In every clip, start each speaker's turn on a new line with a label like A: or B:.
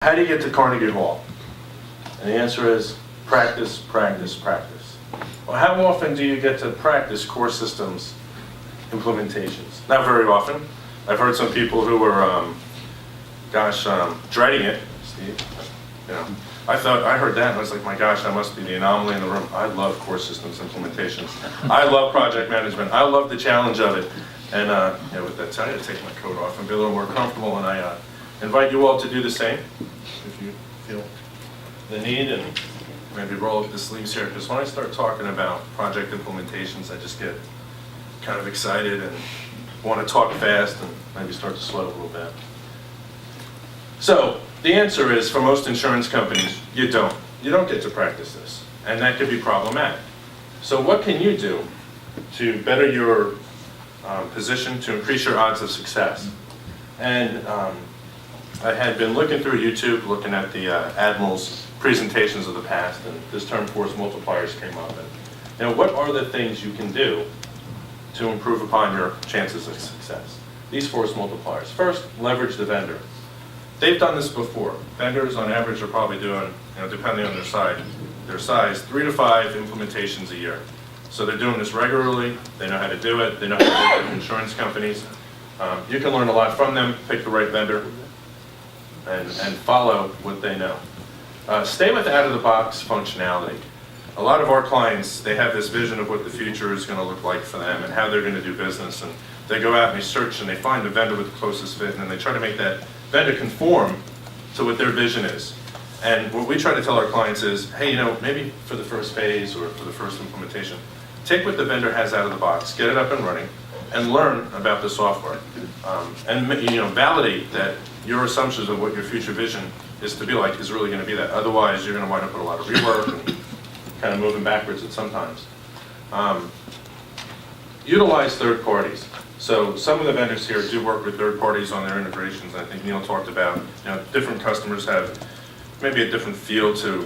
A: How do you get to Carnegie Hall? And the answer is practice, practice, practice. Well, how often do you get to practice core systems implementations? Not very often. I've heard some people who were, dreading it. Steve, I heard that and I was like, my gosh, I must be the anomaly in the room. I love core systems implementations. I love project management. I love the challenge of it. And with that said, I had to take my coat off and be a little more comfortable, and I invite you all to do the same if you feel the need, and maybe roll up the sleeves here, because when I start talking about project implementations, I just get kind of excited and want to talk fast and maybe start to sweat a little bit. So the answer is, for most insurance companies, you don't get to practice this, and that could be problematic. So what can you do to better your position, to increase your odds of success? And I had been looking through YouTube, looking at the admirals' presentations of the past, and this term force multipliers came up. And what are the things you can do to improve upon your chances of success? These force multipliers. First, leverage the vendor. They've done this before. Vendors, on average, are probably doing, depending on their size, 3 to 5 implementations a year. So they're doing this regularly. They know how to do it. They know how to do it with insurance companies. You can learn a lot from them. Pick the right vendor and follow what they know. Stay with out-of-the-box functionality. A lot of our clients, they have this vision of what the future is going to look like for them and how they're going to do business. And they go out and they search and they find the vendor with the closest fit, and then they try to make that vendor conform to what their vision is. And what we try to tell our clients is, hey, maybe for the first phase or for the first implementation, take what the vendor has out of the box, get it up and running, and learn about the software. And validate that your assumptions of what your future vision is to be like is really going to be that. Otherwise, you're going to wind up with a lot of rework and kind of moving backwards at sometimes. Utilize third parties. So some of the vendors here do work with third parties on their integrations. I think Neil talked about, different customers have maybe a different feel to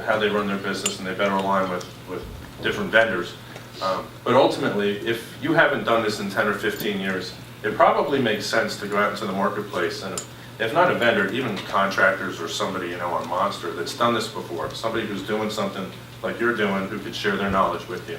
A: how they run their business, and they better align with different vendors. But ultimately, if you haven't done this in 10 or 15 years, it probably makes sense to go out into the marketplace, and if not a vendor, even contractors or somebody on Monster that's done this before, somebody who's doing something like you're doing, who could share their knowledge with you.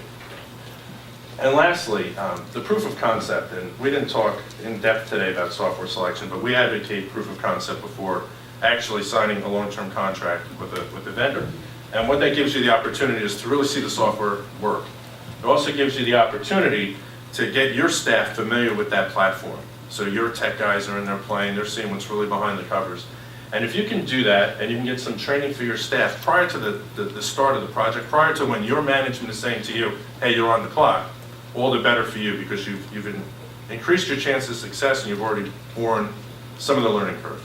A: And lastly, the proof of concept. And we didn't talk in depth today about software selection, but we advocate proof of concept before actually signing a long-term contract with a vendor. And what that gives you the opportunity is to really see the software work. It also gives you the opportunity to get your staff familiar with that platform. So your tech guys are in there playing, they're seeing what's really behind the covers. And if you can do that, and you can get some training for your staff prior to the start of the project, prior to when your management is saying to you, hey, you're on the clock, all the better for you, because you've increased your chance of success and you've already borne some of the learning curve.